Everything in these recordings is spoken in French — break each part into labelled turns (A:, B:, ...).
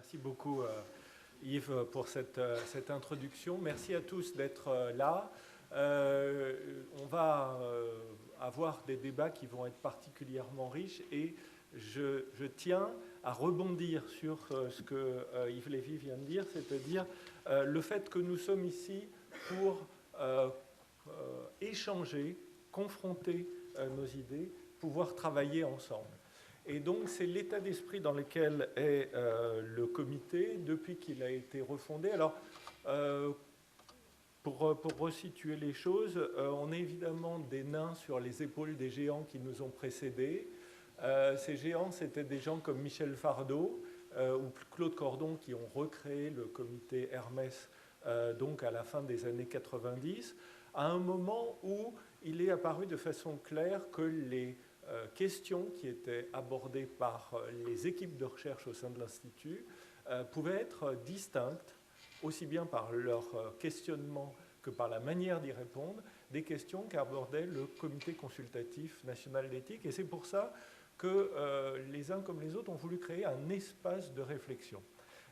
A: Merci beaucoup Yves pour cette introduction. Merci à tous d'être là. On va avoir des débats qui vont être particulièrement riches et je tiens à rebondir sur ce que Yves Lévy vient de dire, c'est-à-dire le fait que nous sommes ici pour échanger, confronter nos idées, pouvoir travailler ensemble. Et donc, c'est l'état d'esprit dans lequel est le comité depuis qu'il a été refondé. Alors, pour resituer les choses, on est évidemment des nains sur les épaules des géants qui nous ont précédés. Ces géants, c'était des gens comme Michel Fardot ou Claude Cordon qui ont recréé le comité Hermès donc à la fin des années 90, à un moment où il est apparu de façon claire que les questions qui étaient abordées par les équipes de recherche au sein de l'Institut pouvaient être distinctes, aussi bien par leur questionnement que par la manière d'y répondre, des questions qu'abordait le Comité consultatif national d'éthique. Et c'est pour ça que les uns comme les autres ont voulu créer un espace de réflexion.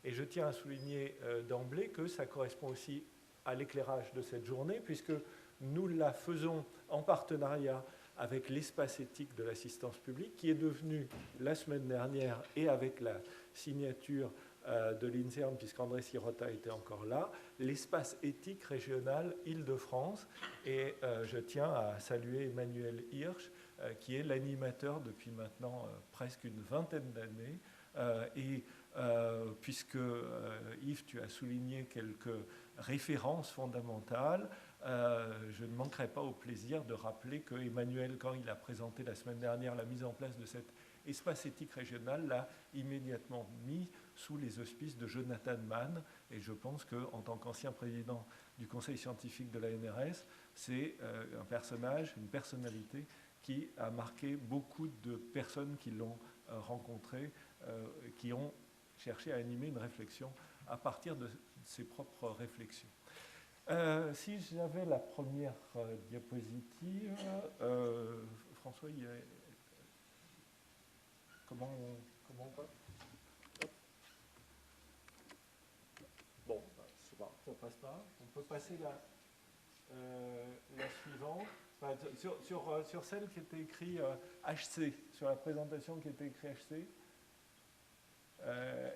A: Et je tiens à souligner d'emblée que ça correspond aussi à l'éclairage de cette journée, puisque nous la faisons en partenariat avec l'espace éthique de l'assistance publique, qui est devenu, la semaine dernière, et avec la signature de l'INSERM, puisqu'André Sirota était encore là, l'espace éthique régional Île-de-France. Et je tiens à saluer Emmanuel Hirsch, qui est l'animateur depuis maintenant presque une vingtaine d'années. Puisque Yves, tu as souligné quelques références fondamentales, je ne manquerai pas au plaisir de rappeler que Emmanuel, quand il a présenté la semaine dernière la mise en place de cet espace éthique régional, l'a immédiatement mis sous les auspices de Jonathan Mann. Et je pense qu'en tant qu'ancien président du conseil scientifique de la NRS, c'est un personnage, une personnalité qui a marqué beaucoup de personnes qui l'ont rencontré, qui ont cherché à animer une réflexion à partir de ses propres réflexions. Si j'avais la première diapositive, François, comment on va? Bon, c'est pas, ça passe pas. On peut passer la suivante. Enfin, sur celle qui était écrite HC, sur la présentation qui était écrite HC.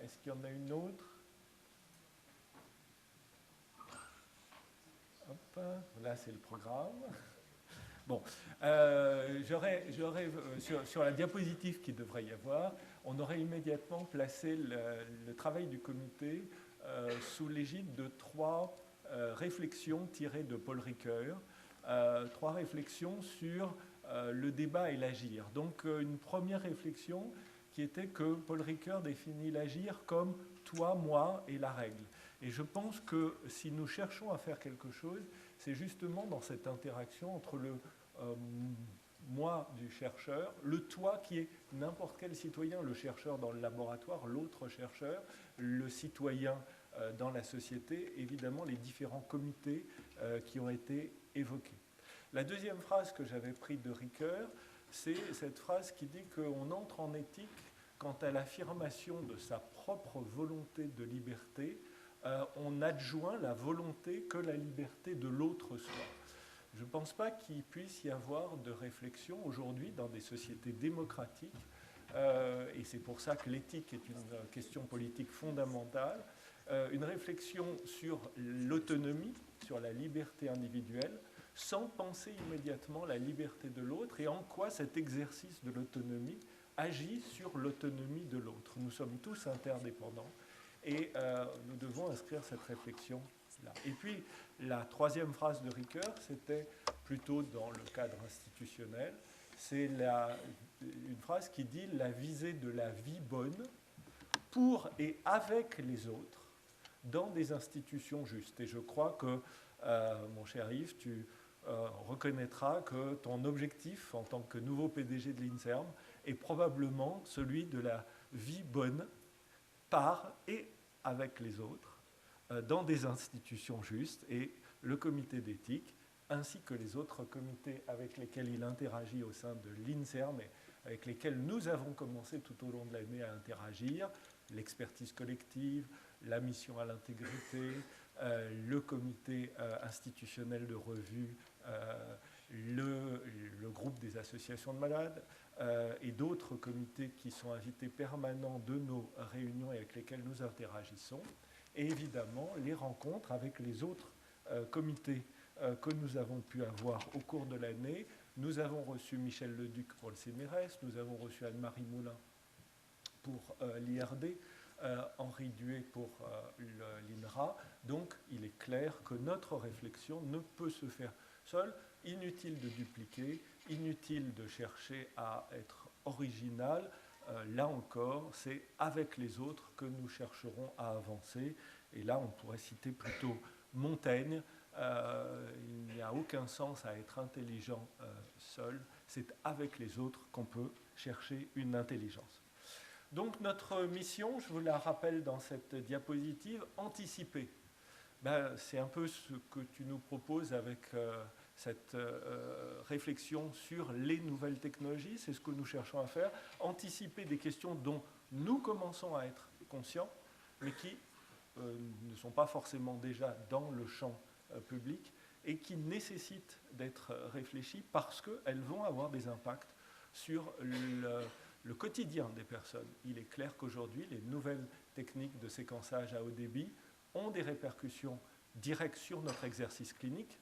A: Est-ce qu'il y en a une autre? Hop, là c'est le programme. Bon, sur la diapositive qu'il devrait y avoir, on aurait immédiatement placé le travail du comité sous l'égide de trois réflexions tirées de Paul Ricoeur, trois réflexions sur le débat et l'agir. Donc une première réflexion qui était que Paul Ricoeur définit l'agir comme toi, moi et la règle. Et je pense que si nous cherchons à faire quelque chose, c'est justement dans cette interaction entre le moi du chercheur, le toi qui est n'importe quel citoyen, le chercheur dans le laboratoire, l'autre chercheur, le citoyen dans la société, évidemment les différents comités qui ont été évoqués. La deuxième phrase que j'avais prise de Ricoeur, c'est cette phrase qui dit qu'on entre en éthique quant à l'affirmation de sa propre volonté de liberté, on adjoint la volonté que la liberté de l'autre soit. Je ne pense pas qu'il puisse y avoir de réflexion aujourd'hui dans des sociétés démocratiques, et c'est pour ça que l'éthique est une question politique fondamentale, une réflexion sur l'autonomie, sur la liberté individuelle, sans penser immédiatement la liberté de l'autre et en quoi cet exercice de l'autonomie agit sur l'autonomie de l'autre. Nous sommes tous interdépendants et nous devons inscrire cette réflexion là. Et puis, la troisième phrase de Ricoeur, c'était plutôt dans le cadre institutionnel, c'est une phrase qui dit « la visée de la vie bonne pour et avec les autres dans des institutions justes ». Et je crois que, mon cher Yves, tu reconnaîtra que ton objectif en tant que nouveau PDG de l'INSERM est probablement celui de la vie bonne par et avec les autres dans des institutions justes, et le comité d'éthique ainsi que les autres comités avec lesquels il interagit au sein de l'INSERM et avec lesquels nous avons commencé tout au long de l'année à interagir, l'expertise collective, la mission à l'intégrité, le comité institutionnel de revue, le groupe des associations de malades et d'autres comités qui sont invités permanents de nos réunions et avec lesquels nous interagissons, et évidemment les rencontres avec les autres comités que nous avons pu avoir au cours de l'année. Nous avons reçu Michel Leduc pour le CNRS, nous avons reçu Anne-Marie Moulin pour l'IRD, Henri Duet pour l'INRA. Donc il est clair que notre réflexion ne peut se faire seule. Inutile de dupliquer, inutile de chercher à être original. Là encore, c'est avec les autres que nous chercherons à avancer. Et là, on pourrait citer plutôt Montaigne. Il n'y a aucun sens à être intelligent seul. C'est avec les autres qu'on peut chercher une intelligence. Donc notre mission, je vous la rappelle dans cette diapositive, anticiper. C'est un peu ce que tu nous proposes avec cette réflexion sur les nouvelles technologies. C'est ce que nous cherchons à faire. Anticiper des questions dont nous commençons à être conscients, mais qui ne sont pas forcément déjà dans le champ public et qui nécessitent d'être réfléchies parce qu'elles vont avoir des impacts sur le quotidien des personnes. Il est clair qu'aujourd'hui, les nouvelles techniques de séquençage à haut débit ont des répercussions directes sur notre exercice clinique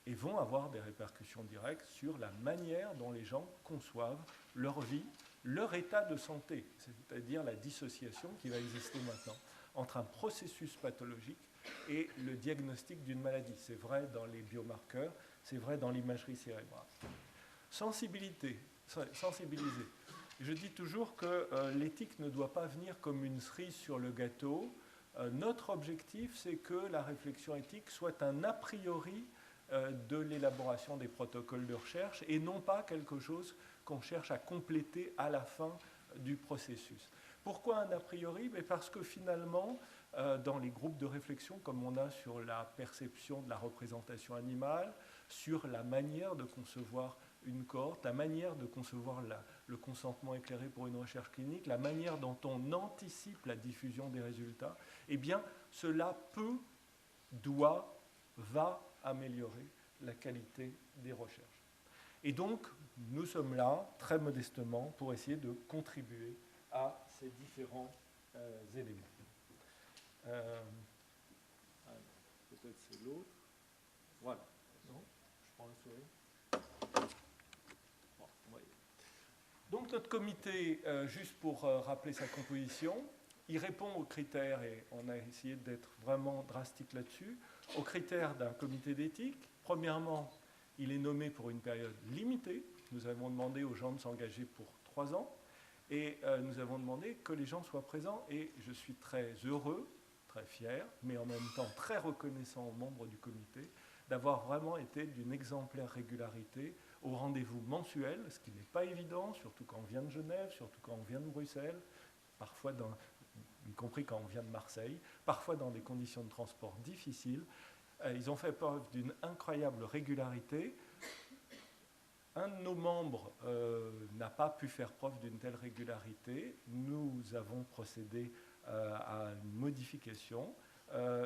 A: et vont avoir des répercussions directes sur la manière dont les gens conçoivent leur vie, leur état de santé, c'est-à-dire la dissociation qui va exister maintenant entre un processus pathologique et le diagnostic d'une maladie. C'est vrai dans les biomarqueurs, c'est vrai dans l'imagerie cérébrale. Sensibiliser. Je dis toujours que l'éthique ne doit pas venir comme une cerise sur le gâteau. Notre objectif, c'est que la réflexion éthique soit un a priori de l'élaboration des protocoles de recherche et non pas quelque chose qu'on cherche à compléter à la fin du processus. Pourquoi un a priori? Parce que finalement, dans les groupes de réflexion, comme on a sur la perception de la représentation animale, sur la manière de concevoir une cohorte, la manière de concevoir le consentement éclairé pour une recherche clinique, la manière dont on anticipe la diffusion des résultats, eh bien, cela peut, doit, va améliorer la qualité des recherches. Et donc, nous sommes là, très modestement, pour essayer de contribuer à ces différents éléments. Peut-être c'est l'autre. Voilà. Non, je prends la souris. Bon, voyez. Donc notre comité, juste pour rappeler sa composition, il répond aux critères, et on a essayé d'être vraiment drastique là-dessus, aux critères d'un comité d'éthique. Premièrement, il est nommé pour une période limitée. Nous avons demandé aux gens de s'engager pour 3 ans. Et nous avons demandé que les gens soient présents. Et je suis très heureux, très fier, mais en même temps très reconnaissant aux membres du comité d'avoir vraiment été d'une exemplaire régularité au rendez-vous mensuel, ce qui n'est pas évident, surtout quand on vient de Genève, surtout quand on vient de Bruxelles, parfois y compris quand on vient de Marseille, parfois dans des conditions de transport difficiles. Ils ont fait preuve d'une incroyable régularité. Un de nos membres n'a pas pu faire preuve d'une telle régularité. Nous avons procédé à une modification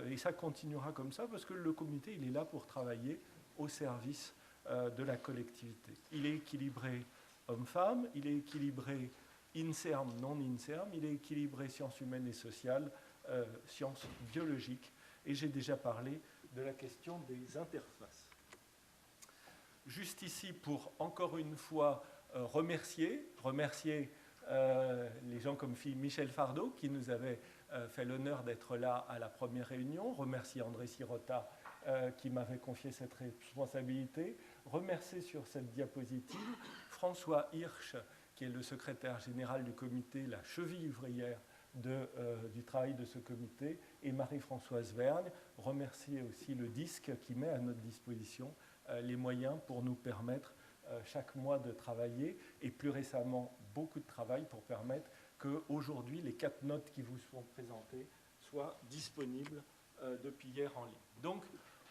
A: et ça continuera comme ça parce que le comité il est là pour travailler au service de la collectivité. Il est équilibré homme-femme, il est équilibré INSERM, non-INSERM, il est équilibré sciences humaines et sociales, sciences biologiques. Et j'ai déjà parlé de la question des interfaces. Juste ici pour, encore une fois, remercier les gens comme Michel Fardot, qui nous avait fait l'honneur d'être là à la première réunion, remercier André Sirota, qui m'avait confié cette responsabilité, remercier sur cette diapositive François Hirsch, qui est le secrétaire général du comité, la cheville ouvrière du travail de ce comité, et Marie-Françoise Vergne, remercier aussi le DISC qui met à notre disposition les moyens pour nous permettre chaque mois de travailler, et plus récemment beaucoup de travail pour permettre qu'aujourd'hui les 4 notes qui vous sont présentées soient disponibles depuis hier en ligne. Donc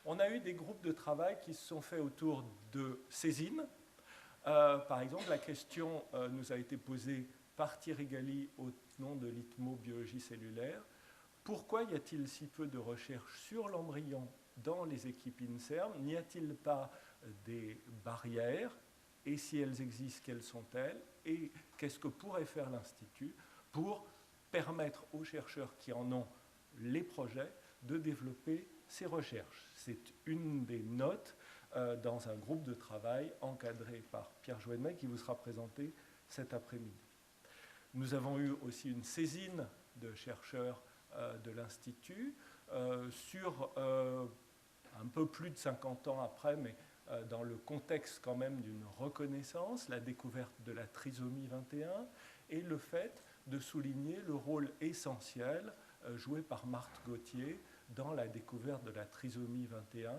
A: on a eu des groupes de travail qui se sont faits autour de Césine. Par exemple, la question nous a été posée par Thierry Galli non de l'ithmobiologie cellulaire. Pourquoi y a-t-il si peu de recherches sur l'embryon dans les équipes INSERM? N'y a-t-il pas des barrières? Et si elles existent, quelles sont-elles? Et qu'est-ce que pourrait faire l'Institut pour permettre aux chercheurs qui en ont les projets de développer ces recherches? C'est une des notes dans un groupe de travail encadré par Pierre Jouennet qui vous sera présenté cet après-midi. Nous avons eu aussi une saisine de chercheurs de l'Institut sur un peu plus de 50 ans après, mais dans le contexte quand même d'une reconnaissance, la découverte de la trisomie 21 et le fait de souligner le rôle essentiel joué par Marthe Gauthier dans la découverte de la trisomie 21.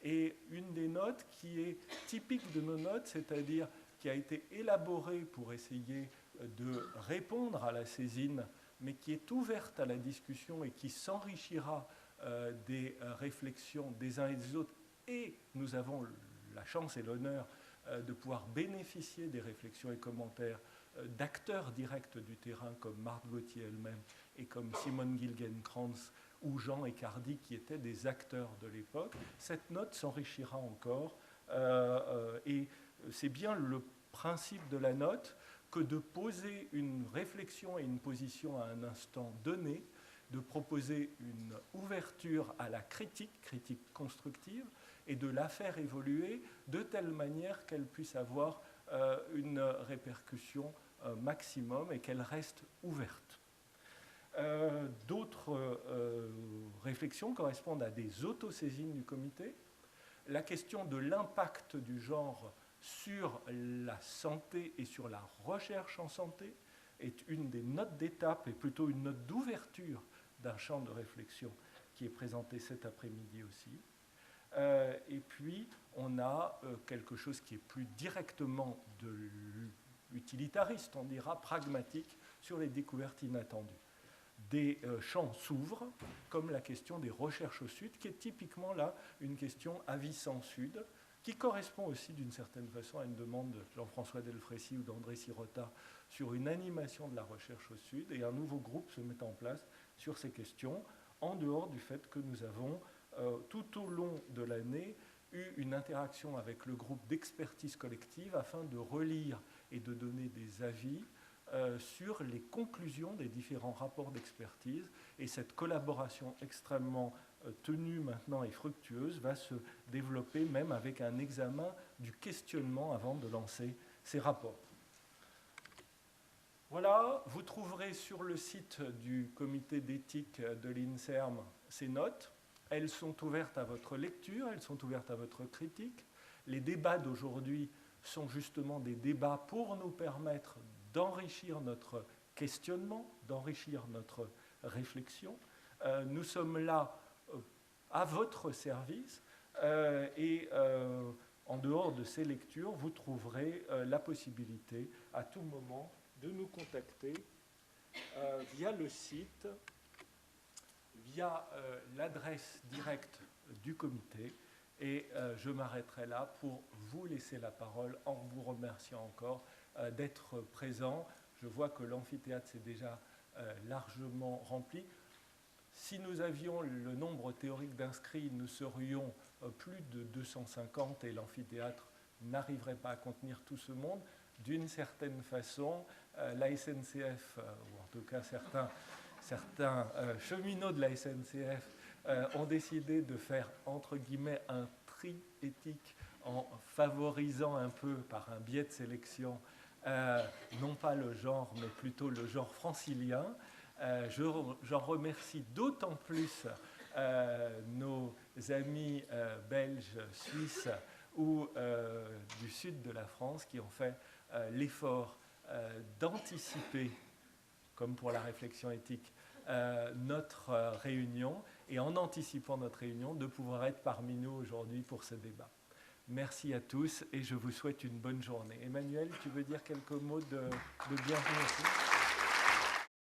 A: Et une des notes qui est typique de nos notes, c'est-à-dire qui a été élaborée pour essayer de répondre à la saisine, mais qui est ouverte à la discussion et qui s'enrichira des réflexions des uns et des autres. Et nous avons la chance et l'honneur de pouvoir bénéficier des réflexions et commentaires d'acteurs directs du terrain comme Marthe Gauthier elle-même et comme Simone Gilgenkrantz ou Jean Ecardi qui étaient des acteurs de l'époque. Cette note s'enrichira encore et c'est bien le principe de la note que de poser une réflexion et une position à un instant donné, de proposer une ouverture à la critique constructive, et de la faire évoluer de telle manière qu'elle puisse avoir une répercussion maximum et qu'elle reste ouverte. D'autres réflexions correspondent à des autosaisines du comité. La question de l'impact du genre sur la santé et sur la recherche en santé est une des notes d'étape et plutôt une note d'ouverture d'un champ de réflexion qui est présenté cet après-midi aussi. Et puis, on a quelque chose qui est plus directement de l'utilitariste, on dira pragmatique, sur les découvertes inattendues. Des champs s'ouvrent, comme la question des recherches au Sud, qui est typiquement là une question avis-sans-Sud, qui correspond aussi d'une certaine façon à une demande de Jean-François Delfrécy ou d'André Sirota sur une animation de la recherche au Sud, et un nouveau groupe se met en place sur ces questions, en dehors du fait que nous avons, tout au long de l'année, eu une interaction avec le groupe d'expertise collective afin de relire et de donner des avis sur les conclusions des différents rapports d'expertise. Et cette collaboration extrêmement tenue maintenant et fructueuse va se développer même avec un examen du questionnement avant de lancer ces rapports. Voilà, vous trouverez sur le site du comité d'éthique de l'INSERM ces notes. Elles sont ouvertes à votre lecture, elles sont ouvertes à votre critique. Les débats d'aujourd'hui sont justement des débats pour nous permettre d'enrichir notre questionnement, d'enrichir notre réflexion. Nous sommes là à votre service et en dehors de ces lectures, vous trouverez la possibilité à tout moment de nous contacter via le site, via l'adresse directe du comité. Et je m'arrêterai là pour vous laisser la parole en vous remerciant encore d'être présent. Je vois que l'amphithéâtre s'est déjà largement rempli. Si nous avions le nombre théorique d'inscrits, nous serions plus de 250 et l'amphithéâtre n'arriverait pas à contenir tout ce monde. D'une certaine façon, la SNCF, ou en tout cas certains cheminots de la SNCF, ont décidé de faire, entre guillemets, un tri éthique en favorisant un peu, par un biais de sélection, non pas le genre, mais plutôt le genre francilien. J'en remercie d'autant plus nos amis belges, suisses ou du sud de la France qui ont fait l'effort d'anticiper, comme pour la réflexion éthique, notre réunion, et en anticipant notre réunion, de pouvoir être parmi nous aujourd'hui pour ce débat. Merci à tous et je vous souhaite une bonne journée. Emmanuel, tu veux dire quelques mots de bienvenue aussi ?